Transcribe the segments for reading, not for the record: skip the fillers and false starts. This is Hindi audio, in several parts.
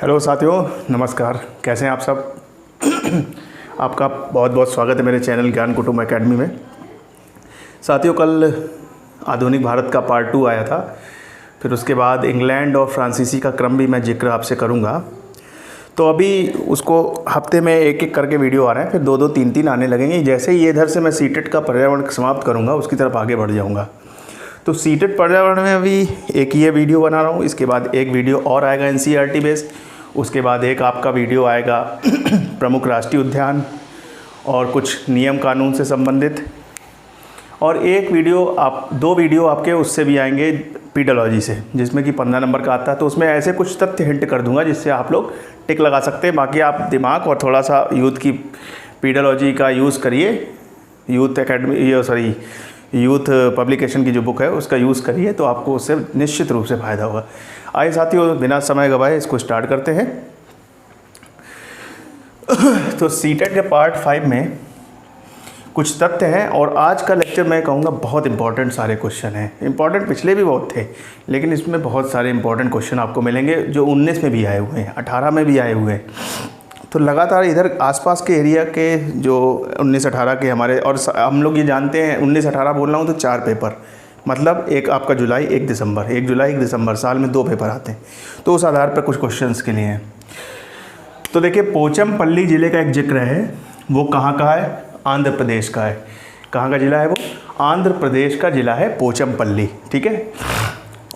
हेलो साथियों, नमस्कार। कैसे हैं आप सब? आपका बहुत बहुत स्वागत है मेरे चैनल ज्ञान कुटुंब एकेडमी में। साथियों, कल आधुनिक भारत का पार्ट 2 आया था। फिर उसके बाद इंग्लैंड और फ्रांसीसी का क्रम भी मैं जिक्र आपसे करूंगा। तो अभी उसको हफ्ते में एक एक करके वीडियो आ रहे हैं, फिर 2-2, 3-3 आने लगेंगे। जैसे ही ये इधर से मैं सीटेट का पर्यावरण समाप्त करूँगा, उसकी तरफ आगे बढ़ जाऊँगा। तो सीटेट पर्यावरण में अभी एक ये वीडियो बना रहा हूँ। इसके बाद एक वीडियो और आएगा एनसीईआरटी बेस्ड। उसके बाद एक आपका वीडियो आएगा प्रमुख राष्ट्रीय उद्यान और कुछ नियम कानून से संबंधित। और एक वीडियो दो वीडियो आपके उससे भी आएंगे पीडोलॉजी से, जिसमें कि 15 नंबर का आता है। तो उसमें ऐसे कुछ तथ्य हिंट कर दूंगा जिससे आप लोग टिक लगा सकते हैं। बाकी आप दिमाग और थोड़ा सा यूथ की पीडोलॉजी का यूज़ करिए। यूथ पब्लिकेशन की जो बुक है उसका यूज़ करिए, तो आपको उससे निश्चित रूप से फ़ायदा होगा। आइए साथियों, बिना समय गवाए इसको स्टार्ट करते हैं। तो सीटेट के पार्ट 5 में कुछ तथ्य हैं और आज का लेक्चर मैं कहूँगा बहुत इंपॉर्टेंट सारे क्वेश्चन हैं। इंपॉर्टेंट पिछले भी बहुत थे, लेकिन इसमें बहुत सारे इंपॉर्टेंट क्वेश्चन आपको मिलेंगे जो 19 में भी आए हुए हैं, 18 में भी आए हुए हैं। तो लगातार इधर आसपास के एरिया के जो 19-18 के हमारे, और हम लोग ये जानते हैं 19-18 बोल रहा हूँ तो 4 पेपर, मतलब एक आपका जुलाई, एक दिसंबर, 1 जुलाई 1 दिसंबर, साल में 2 पेपर आते हैं। तो उस आधार पर कुछ क्वेश्चंस के लिए हैं। तो देखिए, पोचमपल्ली ज़िले का एक जिक्र है। वो कहाँ का है? आंध्र प्रदेश का है। कहाँ का ज़िला है वो? आंध्र प्रदेश का ज़िला है पोचमपल्ली, ठीक है।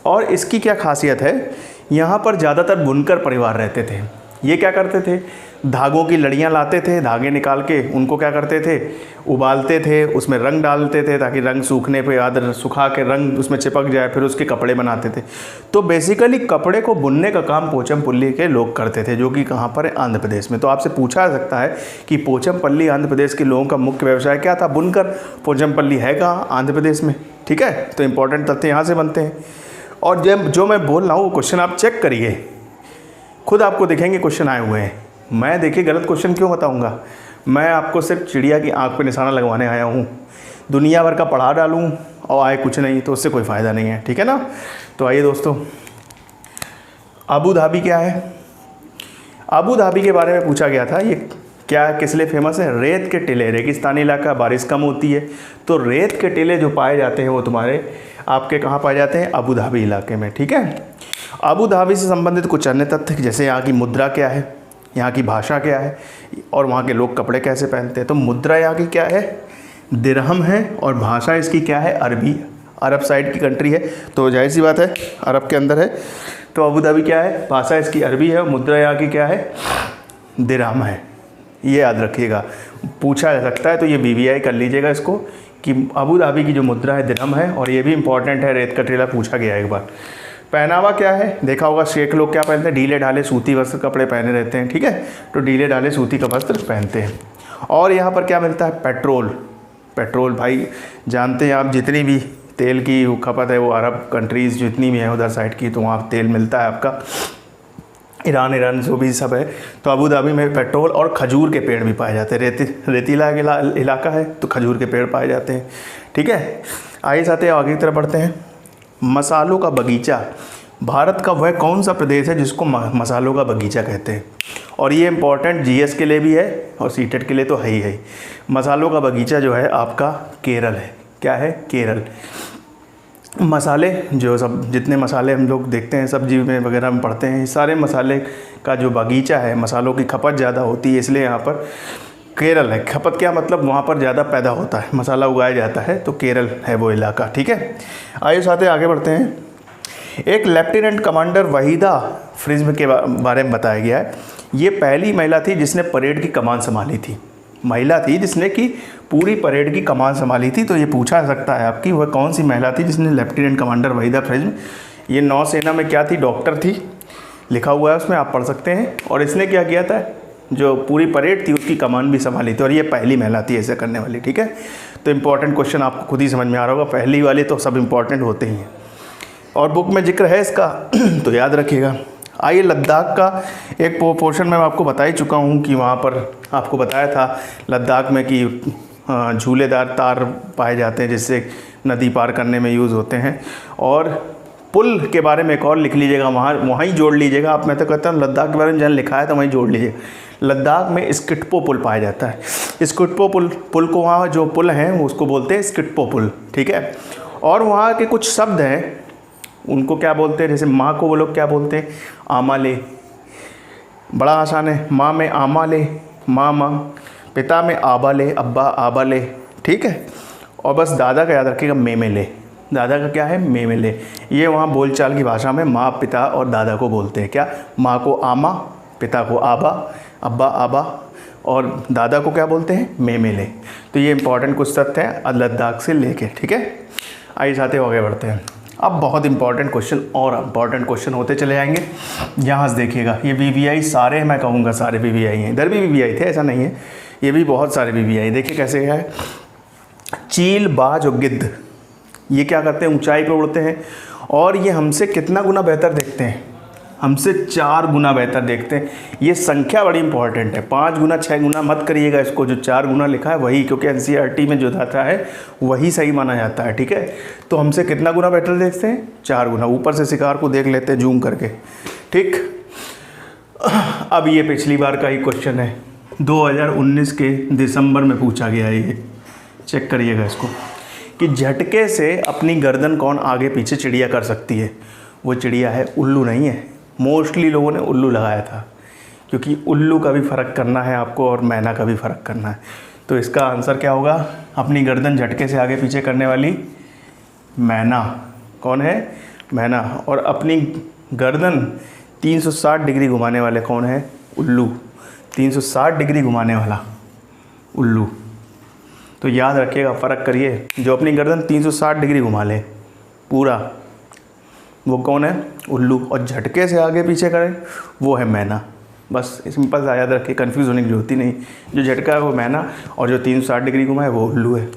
और इसकी क्या खासियत है? यहाँ पर ज़्यादातर बुनकर परिवार रहते थे। ये क्या करते थे? धागों की लड़ियाँ लाते थे, धागे निकाल के उनको क्या करते थे? उबालते थे, उसमें रंग डालते थे ताकि रंग सूखने पे सुखा के रंग उसमें चिपक जाए, फिर उसके कपड़े बनाते थे। तो बेसिकली कपड़े को बुनने का काम पोचमपल्ली के लोग करते थे, जो कि कहाँ पर है? आंध्र प्रदेश में। तो आपसे पूछा जा सकता है कि पोचमपल्ली आंध्र प्रदेश के लोगों का मुख्य व्यवसाय क्या था? बुनकर। पोचमपल्ली है कहाँ? आंध्र प्रदेश में, ठीक है। तो इंपॉर्टेंट तथ्य यहाँ से बनते हैं। और जब जो मैं बोल रहा हूँ वो क्वेश्चन आप चेक करिए, खुद आपको दिखेंगे क्वेश्चन आए हुए हैं। मैं देखिए गलत क्वेश्चन क्यों बताऊंगा? मैं आपको सिर्फ चिड़िया की आंख पे निशाना लगवाने आया हूँ। दुनिया भर का पढ़ा डालूँ और आए कुछ नहीं, तो उससे कोई फ़ायदा नहीं है, ठीक है ना। तो आइए दोस्तों, अबू धाबी क्या है? अबू धाबी के बारे में पूछा गया था। ये क्या, किस लिए फेमस है? रेत के टीले, रेगिस्तानी इलाका, बारिश कम होती है, तो रेत के टीले जो पाए जाते हैं वो तुम्हारे आपके कहाँ पाए जाते हैं? अबू धाबी इलाके में, ठीक है। अबू धाबी से संबंधित कुछ अन्य तथ्य, जैसे यहाँ की मुद्रा क्या है, यहाँ की भाषा क्या है, और वहाँ के लोग कपड़े कैसे पहनते हैं। तो मुद्रा यहाँ की क्या है? दिरहम है, और भाषा इसकी क्या है? अरबी। अरब साइड की कंट्री है, तो जाहिर सी बात है अरब के अंदर है। तो अबू धाबी क्या है? भाषा इसकी अरबी है, और मुद्रा यहाँ की क्या है? दिरहम है। ये याद रखिएगा, पूछा जा सकता है। तो ये BVI कर लीजिएगा इसको कि अबू धाबी की जो मुद्रा है दिरहम है, और ये भी इंपॉर्टेंट है, रेत का टीला पूछा गया एक बार। पहनावा क्या है? देखा होगा शेख लोग क्या पहनते हैं? ढीले ढाले सूती वस्त्र कपड़े पहने रहते हैं, ठीक है। तो ढीले ढाले सूती का वस्त्र पहनते हैं। और यहाँ पर क्या मिलता है? पेट्रोल। पेट्रोल भाई जानते हैं आप, जितनी भी तेल की खपत है वो अरब कंट्रीज़ जितनी भी हैं उधर साइड की, तो वहाँ तेल मिलता है आपका। ईरान जो भी सब है। तो अबू धाबी में पेट्रोल और खजूर के पेड़ भी पाए जाते हैं। रेतीला इलाका है तो खजूर के पेड़ पाए जाते हैं, ठीक है। आइए साथ आगे की तरफ बढ़ते हैं। मसालों का बगीचा। भारत का वह कौन सा प्रदेश है जिसको मसालों का बगीचा कहते हैं? और ये इंपॉर्टेंट GS के लिए भी है और सीटेट के लिए तो है ही है। मसालों का बगीचा जो है आपका केरल है। क्या है? केरल। मसाले जो सब जितने मसाले हम लोग देखते हैं सब्जी में वगैरह में पढ़ते हैं, सारे मसाले का जो बगीचा है, मसालों की खपत ज़्यादा होती है, इसलिए यहाँ पर केरल है। खपत क्या मतलब? वहाँ पर ज़्यादा पैदा होता है, मसाला उगाया जाता है, तो केरल है वो इलाका, ठीक है। आइए साथ आगे बढ़ते हैं। एक लेफ्टिनेंट कमांडर वहीदा फ्रिज्म के बारे में बताया गया है। ये पहली महिला थी जिसने परेड की कमान संभाली थी। महिला थी जिसने कि पूरी परेड की कमान संभाली थी। तो ये पूछा जा सकता है आपकी, वह कौन सी महिला थी जिसने लेफ्टिनेंट कमांडर वहीदा फ्रिज्म, ये नौसेना में क्या थी? डॉक्टर थी, लिखा हुआ है उसमें, आप पढ़ सकते हैं। और इसने क्या किया था? जो पूरी परेड थी उसकी कमान भी संभाली थी, और ये पहली महिला थी ऐसे करने वाली, ठीक है। तो इंपॉर्टेंट क्वेश्चन आपको खुद ही समझ में आ रहा होगा, पहली वाली तो सब इंपॉर्टेंट होते ही हैं और बुक में जिक्र है इसका तो याद रखिएगा। आइए लद्दाख का एक पोर्शन में आपको बता ही चुका हूँ कि वहाँ पर आपको बताया था लद्दाख में कि झूलेदार तार पाए जाते हैं जिससे नदी पार करने में यूज़ होते हैं। और पुल के बारे में एक और लिख लीजिएगा, वहाँ ही जोड़ लीजिएगा आप। मैं तो कहता हूँ लद्दाख के बारे में जहाँ लिखा है तो वहीं जोड़ लीजिए। लद्दाख में स्किटपो पुल पाया जाता है। स्किटपो पुल को वहाँ जो पुल हैं उसको बोलते हैं स्किटपो पुल, ठीक है। और वहाँ के कुछ शब्द हैं उनको क्या बोलते हैं, जैसे माँ को वो लोग क्या बोलते हैं, आमाले। बड़ा आसान है, माँ में आमाले, माँ। पिता में आबाले, अब्बा आबाले, ठीक है। और बस दादा का याद रखिएगा मेमेले। दादा का क्या है, मेमेले। ये वहाँ बोलचाल की भाषा में माँ, पिता और दादा को बोलते हैं क्या, माँ को आमा, पिता को आबा, अब्बा आबा, और दादा को क्या बोलते हैं, मेमेले। तो ये इंपॉर्टेंट कुछ तथ्य हैं लद्दाख से लेके, ठीक है। आइए साथ ही आगे बढ़ते हैं। अब बहुत इंपॉर्टेंट क्वेश्चन और इंपॉर्टेंट क्वेश्चन होते चले जाएंगे। यहाँ से देखिएगा, ये VVI सारे, मैं कहूँगा सारे VVI हैं। इधर भी VVI थे, ऐसा नहीं है, ये भी बहुत सारे VVI। देखिए कैसे है, चील, बाज और गिद्ध ये क्या करते हैं, ऊंचाई पर उड़ते हैं और ये हमसे कितना गुना बेहतर देखते हैं, हमसे 4 गुना बेहतर देखते हैं। ये संख्या बड़ी इंपॉर्टेंट है, 5 गुना 6 गुना मत करिएगा इसको, जो 4 गुना लिखा है वही, क्योंकि NCERT में जो आता है वही सही माना जाता है, ठीक है। तो हमसे कितना गुना बेहतर देखते हैं, 4 गुना। ऊपर से शिकार को देख लेते हैं जूम करके, ठीक। अब ये पिछली बार का ही क्वेश्चन है, 2019 के दिसंबर में पूछा गया है। ये चेक करिएगा इसको, कि झटके से अपनी गर्दन कौन आगे पीछे चिड़िया कर सकती है। वो चिड़िया है उल्लू, नहीं है। मोस्टली लोगों ने उल्लू लगाया था, क्योंकि उल्लू का भी फ़र्क करना है आपको और मैना का भी फ़र्क करना है। तो इसका आंसर क्या होगा, अपनी गर्दन झटके से आगे पीछे करने वाली मैना। कौन है, मैना। और अपनी गर्दन 360 डिग्री घुमाने वाले कौन है, उल्लू। 360 डिग्री घुमाने वाला उल्लू। तो याद रखिएगा, फ़र्क करिए, जो अपनी गर्दन 360 डिग्री घुमा ले पूरा, वो कौन है, उल्लू। और झटके से आगे पीछे करे वो है मैना। बस सिंपल सा याद रखिए, कंफ्यूज होने की जरूरत ही नहीं। जो झटका है वो मैना और जो 360 डिग्री घुमाए वो उल्लू है।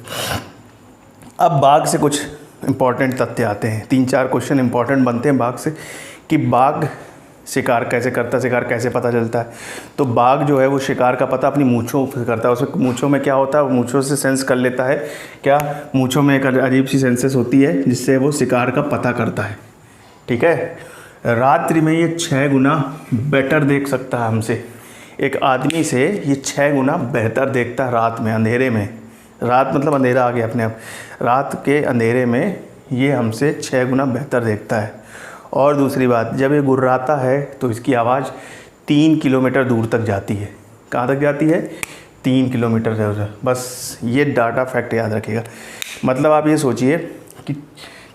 अब बाघ से कुछ इंपॉर्टेंट तथ्य आते हैं, 3-4 क्वेश्चन इंपॉर्टेंट बनते हैं बाघ से, कि बाघ शिकार कैसे करता है, शिकार कैसे पता चलता है। तो बाघ जो है वो शिकार का पता अपनी मूँछों से करता है। उसमें मूँछों में क्या होता है, वो मूँछों से सेंस कर लेता है, क्या, मूँछों में एक अजीब सी सेंसेस होती है जिससे वो शिकार का पता करता है, ठीक है। रात्रि में ये 6 गुना बेटर देख सकता है हमसे। एक आदमी से ये 6 गुना बेहतर देखता है रात में, अंधेरे में। रात मतलब अंधेरा आ गया अपने आप, रात के अंधेरे में ये हमसे 6 गुना बेहतर देखता है। और दूसरी बात, जब ये गुर्राता है तो इसकी आवाज़ 3 किलोमीटर दूर तक जाती है। कहाँ तक जाती है, 3 किलोमीटर से। बस ये डाटा फैक्ट याद रखिएगा। मतलब आप ये सोचिए कि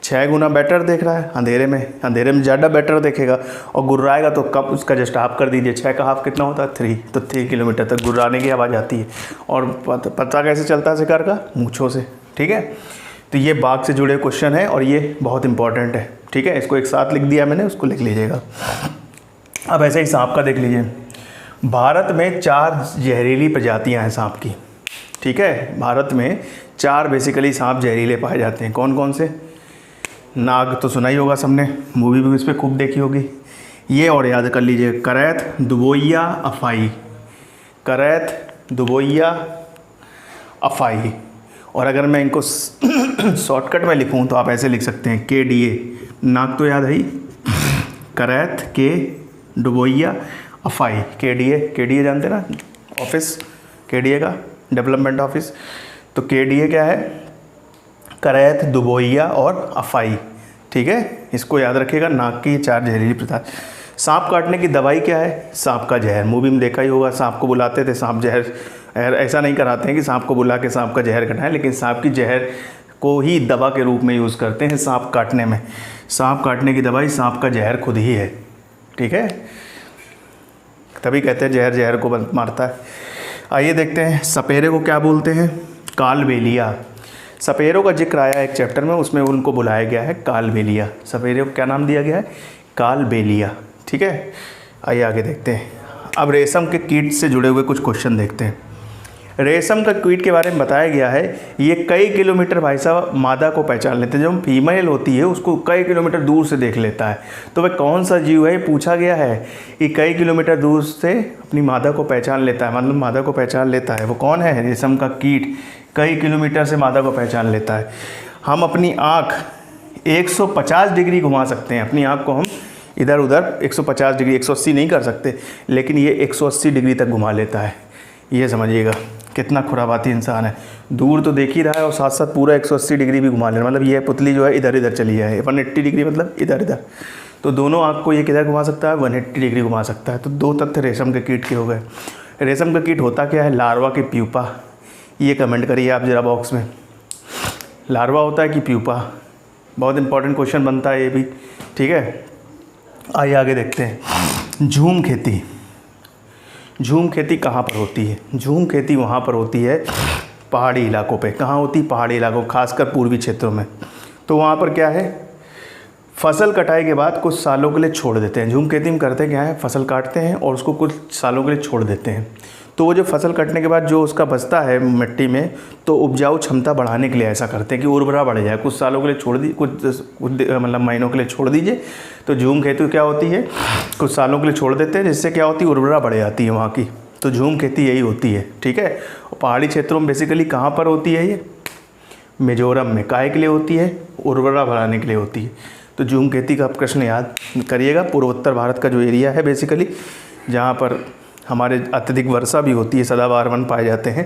6 गुना बेटर देख रहा है अंधेरे में ज़्यादा बेटर देखेगा, और गुर्राएगा तो कब, उसका जस्ट हाफ कर दीजिए। 6 का हाफ कितना होता है, 3। तो 3 किलोमीटर तक गुर्राने की आवाज़ आती है। और पता कैसे चलता है शिकार का, मूँछों से, ठीक है। तो ये बाघ से जुड़े क्वेश्चन है और ये बहुत इंपॉर्टेंट है, ठीक है। इसको एक साथ लिख दिया मैंने, उसको लिख लीजिएगा। अब ऐसे ही सांप का देख लीजिए। भारत में 4 जहरीली प्रजातियां हैं सांप की, ठीक है। भारत में 4 बेसिकली सांप जहरीले पाए जाते हैं। कौन कौन से, नाग तो सुना ही होगा सबने, मूवी भी इस पर खूब देखी होगी। ये और याद कर लीजिए, करैत, दुबोइया, अफाई। करैत, दुबोइया, अफाई। और अगर मैं इनको शॉर्टकट में लिखूं तो आप ऐसे लिख सकते हैं, KDA। नाग तो याद है ही, करैत, के, दुबोइया, अफाई, KDA जानते ना, ऑफिस KDA का, डेवलपमेंट ऑफिस। तो KDA क्या है, करैत, दुबोइया और अफाई, ठीक है। इसको याद रखिएगा। नाग की 4 जहरीली प्रजाति। सांप काटने की दवाई क्या है, सांप का जहर। मूवी में देखा ही होगा, सांप को बुलाते थे, सांप जहर। ऐसा नहीं कराते हैं कि सांप को बुला के सांप का जहर कटाएं, लेकिन सांप की जहर को ही दवा के रूप में यूज़ करते हैं सांप काटने में। सांप काटने की दवाई सांप का जहर खुद ही है, ठीक है। तभी कहते हैं जहर जहर को मारता है। आइए देखते हैं, सपेरे को क्या बोलते हैं, कालबेलिया। सपेरों का जिक्र आया एक चैप्टर में, उसमें उनको बुलाया गया है कालबेलिया। सपेरे को क्या नाम दिया गया है, कालबेलिया, ठीक है। आइए आगे देखते हैं। अब रेशम के कीट से जुड़े हुए कुछ क्वेश्चन देखते हैं। रेशम का कीट के बारे में बताया गया है, ये कई किलोमीटर भाई साहब मादा को पहचान लेते हैं। जब फीमेल होती है उसको कई किलोमीटर दूर से देख लेता है। तो वह कौन सा जीव है, पूछा गया है कि कई किलोमीटर दूर से अपनी मादा को पहचान लेता है, मतलब मादा को पहचान लेता है। वो कौन है, रेशम का कीट कई किलोमीटर से मादा को पहचान लेता है। हम अपनी आँख 150 डिग्री घुमा सकते हैं अपनी आँख को हम इधर उधर 150 डिग्री, 180 नहीं कर सकते, लेकिन ये 180 डिग्री तक घुमा लेता है। ये समझिएगा कितना खुराबाती इंसान है, दूर तो देख ही रहा है और साथ साथ पूरा 180 डिग्री भी घुमा ले रहा है। मतलब ये पुतली जो है इधर इधर चली है, 180 डिग्री मतलब इधर इधर। तो दोनों आँख को ये किधर घुमा सकता है, 180 डिग्री घुमा सकता है। तो दो तथ्य रेशम के कीट के हो गए। रेशम का कीट होता क्या है, लार्वा के प्यूपा, ये कमेंट करिए आप ज़रा बॉक्स में, लार्वा होता है कि प्यूपा। बहुत इंपॉर्टेंट क्वेश्चन बनता है ये भी, ठीक है। आइए आगे देखते हैं। झूम खेती, झूम खेती कहाँ पर होती है? झूम खेती वहाँ पर होती है पहाड़ी इलाकों पे। कहाँ होती है? पहाड़ी इलाकों, खासकर पूर्वी क्षेत्रों में। तो वहाँ पर क्या है, फसल कटाई के बाद कुछ सालों के लिए छोड़ देते हैं। झूम खेती में करते क्या है, फसल काटते हैं और उसको कुछ सालों के लिए छोड़ देते हैं। तो वो जो फसल कटने के बाद जो उसका बचता है मिट्टी में, तो उपजाऊ क्षमता बढ़ाने के लिए ऐसा करते हैं कि उर्वरा बढ़ जाए। कुछ सालों के लिए छोड़ दी, कुछ मतलब महीनों के लिए छोड़ दीजिए। तो झूम खेती क्या होती है, कुछ सालों के लिए छोड़ देते हैं, जिससे क्या होती है, उर्वरा बढ़ जाती है वहाँ की। तो झूम खेती यही होती है, ठीक है। और पहाड़ी क्षेत्रों में बेसिकली कहाँ पर होती है ये, मिजोरम में। काहे के लिए होती है, उर्वरा बढ़ाने के लिए होती है। तो झूम खेती का प्रश्न याद करिएगा। पूर्वोत्तर भारत का जो एरिया है बेसिकली, जहाँ पर हमारे अत्यधिक वर्षा भी होती है, सदाबहार वन पाए जाते हैं।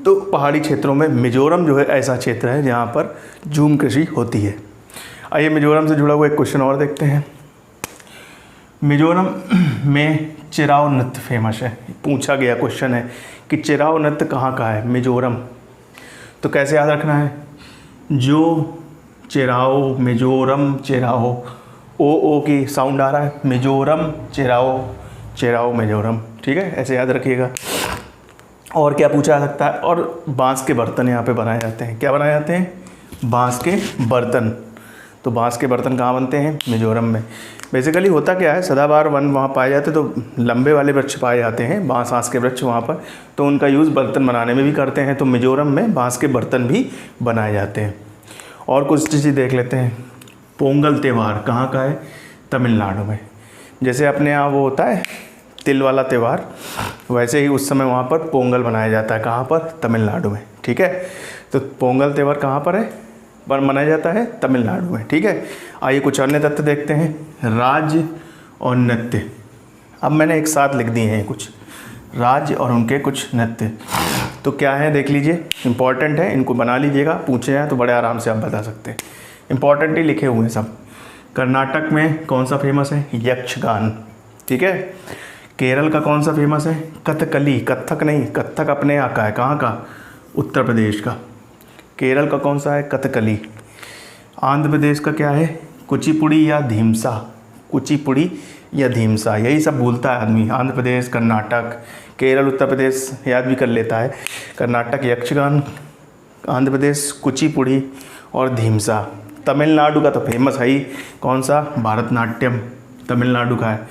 तो पहाड़ी क्षेत्रों में मिजोरम जो है ऐसा क्षेत्र है जहाँ पर झूम कृषि होती है। आइए मिजोरम से जुड़ा हुआ एक क्वेश्चन और देखते हैं। मिजोरम में चिराव नृत्य फेमस है। पूछा गया क्वेश्चन है कि चिराव नृत्य कहाँ का है, मिजोरम। तो कैसे याद रखना है, जो चिराओ, मिजोरम चिराओ, ओ की साउंड आ रहा है, मिजोरम चिराओ, चिराओ मिजोरम, ठीक है, ऐसे याद रखिएगा। और क्या पूछा जा सकता है, और बांस के बर्तन यहाँ पे बनाए जाते हैं। क्या बनाए जाते हैं, बांस के बर्तन। तो बांस के बर्तन कहाँ बनते हैं, मिजोरम में। बेसिकली होता क्या है, सदाबहार वन वहाँ पाए जाते, तो लंबे वाले वृक्ष पाए जाते हैं, बांस के वृक्ष वहाँ पर, तो उनका यूज़ बर्तन बनाने में भी करते हैं। तो मिजोरम में बांस के बर्तन भी बनाए जाते हैं। और कुछ चीज़ें देख लेते हैं। पोंगल त्यौहार कहाँ का है, तमिलनाडु में। जैसे अपने यहाँ वो होता है तिल वाला त्यौहार, वैसे ही उस समय वहाँ पर पोंगल मनाया जाता है। कहाँ पर, तमिलनाडु में, ठीक है। तो पोंगल त्यौहार कहाँ पर है, पर मनाया जाता है तमिलनाडु में, ठीक है। आइए कुछ अन्य तथ्य देखते हैं। राज्य और नृत्य, अब मैंने एक साथ लिख दिए हैं कुछ राज्य और उनके कुछ नृत्य। तो क्या है देख लीजिए, इंपॉर्टेंट है, इनको बना लीजिएगा, पूछे हैं तो बड़े आराम से आप बता सकते हैं। इंपॉर्टेंट ही लिखे हुए हैं सब। कर्नाटक में कौन सा फेमस है, यक्षगान, ठीक है। केरल का कौन सा फेमस है, कथकली, कथक नहीं, कथक अपने यहाँ का है, कहाँ का, उत्तर प्रदेश का। केरल का कौन सा है, कथकली। आंध्र प्रदेश का क्या है, कुचिपुड़ी या धीमसा, कुचिपुड़ी या धीमसा, यही सब भूलता है आदमी। आंध्र प्रदेश, कर्नाटक, केरल, उत्तर प्रदेश याद भी कर लेता है। कर्नाटक यक्षगान, आंध्र प्रदेश कुचिपुड़ी और धीमसा। तमिलनाडु का तो फेमस है ही, कौन सा, भारतनाट्यम, तमिलनाडु का है।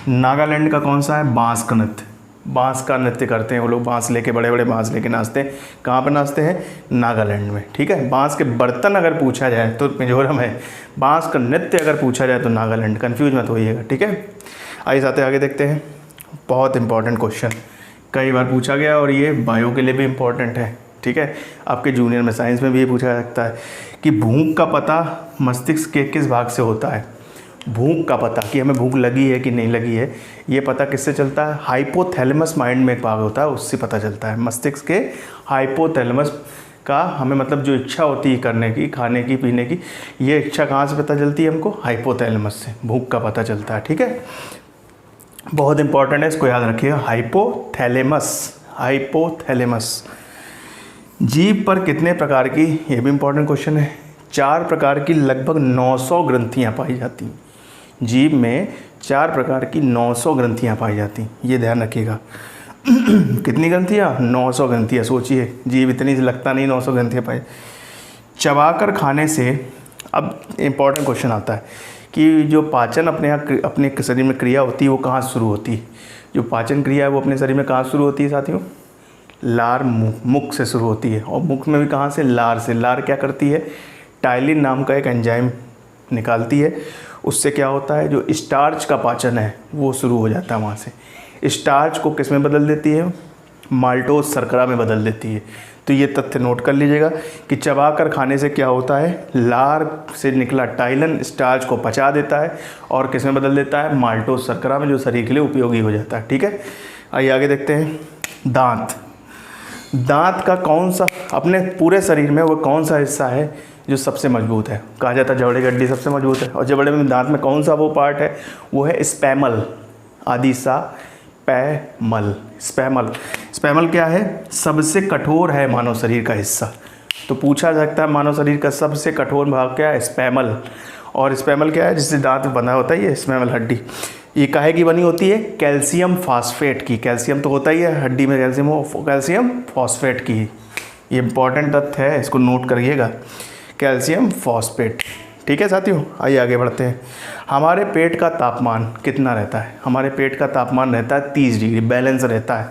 नागालैंड का कौन सा है, बांस का नृत्य, बांस का नृत्य करते हैं वो लोग, बांस लेके, बड़े बड़े बांस लेके नाचते हैं। कहाँ पर नाचते हैं, नागालैंड में, ठीक है। बांस के बर्तन अगर पूछा जाए तो मिजोरम है, बांस का नृत्य अगर पूछा जाए तो नागालैंड। कन्फ्यूज मत होइएगा, ठीक है। आइए साथ आगे देखते हैं। बहुत इंपॉर्टेंट क्वेश्चन, कई बार पूछा गया और ये बायो के लिए भी इम्पॉर्टेंट है, ठीक है। आपके जूनियर में साइंस में भी ये पूछा जा सकता है कि भूख का पता मस्तिष्क के किस भाग से होता है। भूख का पता, कि हमें भूख लगी है कि नहीं लगी है, ये पता किससे चलता है, हाइपोथैलेमस माइंड में एक भाग होता है, उससे पता चलता है। मस्तिष्क के हाइपोथैलेमस का हमें मतलब जो इच्छा होती है करने की, खाने की, पीने की, ये इच्छा कहाँ से पता चलती है हमको, हाइपोथैलेमस से भूख का पता चलता है, ठीक है। बहुत इंपॉर्टेंट है, इसको याद रखिएगा, हाइपोथैलेमस, हाइपोथैलेमस। जीभ पर कितने प्रकार की, ये भी इंपॉर्टेंट क्वेश्चन है, 4 प्रकार की लगभग 900 ग्रंथियाँ पाई जाती हैं। जीभ में 4 प्रकार की 900 ग्रंथियाँ पाई जाती हैं, ये ध्यान रखिएगा। कितनी ग्रंथियाँ, 900 ग्रंथियाँ। सोचिए, जीभ इतनी से लगता नहीं, 900 ग्रंथियाँ पाई। चबाकर खाने से, अब इम्पॉर्टेंट क्वेश्चन आता है कि जो पाचन अपने शरीर में क्रिया होती है वो कहाँ शुरू होती है। जो पाचन क्रिया है वो अपने शरीर में कहाँ शुरू होती है साथियों, लार, मुख से शुरू होती है। और मुख में भी कहाँ से, लार से। लार क्या करती है, टाइलिन नाम का एक एंजाइम निकालती है, उससे क्या होता है, जो स्टार्च का पाचन है वो शुरू हो जाता है वहाँ से। स्टार्च को किस में बदल देती है, माल्टोज शर्करा में बदल देती है। तो ये तथ्य नोट कर लीजिएगा कि चबाकर खाने से क्या होता है, लार से निकला टाइलन स्टार्च को पचा देता है और किस में बदल देता है, माल्टोज शर्करा में, जो शरीर के लिए उपयोगी हो जाता है। ठीक है, आइए आगे देखते हैं। दांत। दांत का कौन सा, अपने पूरे शरीर में वो कौन सा हिस्सा है जो सबसे मजबूत है? कहा जाता है जबड़े की हड्डी सबसे मजबूत है। और जबड़े में दांत में कौन सा वो पार्ट है? वो है स्पैमल, आदि सा पैमल। स्पैमल, स्पैमल क्या है? सबसे कठोर है मानव शरीर का हिस्सा। तो पूछा जा सकता है मानव शरीर का सबसे कठोर भाग क्या है? स्पैमल। और स्पैमल क्या है? जिससे दांत बंधा होता है, ये स्पैमल हड्डी। ये काहे की बनी होती है? कैल्शियम फास्फेट की। कैल्शियम तो होता ही है हड्डी में, कैल्शियम फॉस्फेट की। ये इंपॉर्टेंट तथ्य है, इसको नोट करिएगा, कैल्शियम फॉस्फेट। ठीक है साथियों, आइए आगे बढ़ते हैं। हमारे पेट का तापमान कितना रहता है? हमारे पेट का तापमान रहता है 30 डिग्री, बैलेंस रहता है,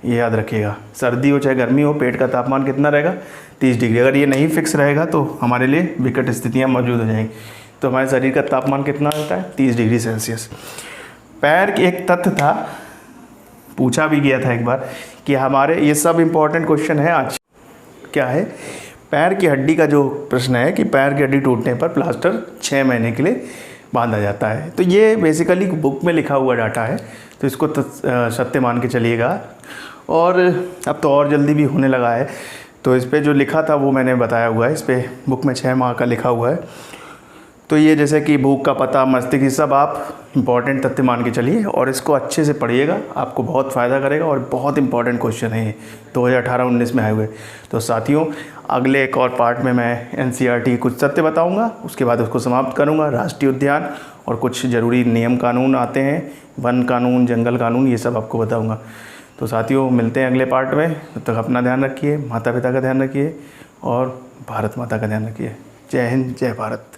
ये याद रखिएगा। सर्दी हो चाहे गर्मी हो, पेट का तापमान कितना रहेगा? 30 डिग्री। अगर ये नहीं फिक्स रहेगा तो हमारे लिए विकट स्थितियाँ मौजूद हो जाएंगी। तो हमारे शरीर का तापमान कितना रहता है? 30 डिग्री सेल्सियस। पैर की एक तथ्य था, पूछा भी गया था एक बार कि हमारे, ये सब इंपॉर्टेंट क्वेश्चन है आज। क्या है? पैर की हड्डी का जो प्रश्न है कि पैर की हड्डी टूटने पर प्लास्टर 6 महीने के लिए बांधा जाता है। तो ये बेसिकली बुक में लिखा हुआ डाटा है, तो इसको सत्य मान के चलिएगा। और अब तो और जल्दी भी होने लगा है, तो इस पे जो लिखा था वो मैंने बताया हुआ है। इस पे बुक में 6 माह का लिखा हुआ है। तो ये जैसे कि भूख का पता, मस्तिष्क, सब आप इंपॉर्टेंट तथ्य मान के चलिए और इसको अच्छे से पढ़िएगा, आपको बहुत फ़ायदा करेगा। और बहुत इंपॉर्टेंट क्वेश्चन है ये, 2018-19 में आए हुए। तो साथियों, अगले एक और पार्ट में मैं NCERT कुछ तथ्य बताऊंगा, उसके बाद उसको समाप्त करूंगा। राष्ट्रीय उद्यान और कुछ ज़रूरी नियम कानून आते हैं, वन कानून, जंगल कानून, ये सब आपको बताऊँगा। तो साथियों, मिलते हैं अगले पार्ट में। तब तक अपना ध्यान रखिए, माता पिता का ध्यान रखिए और भारत माता का ध्यान रखिए। जय हिंद, जय भारत।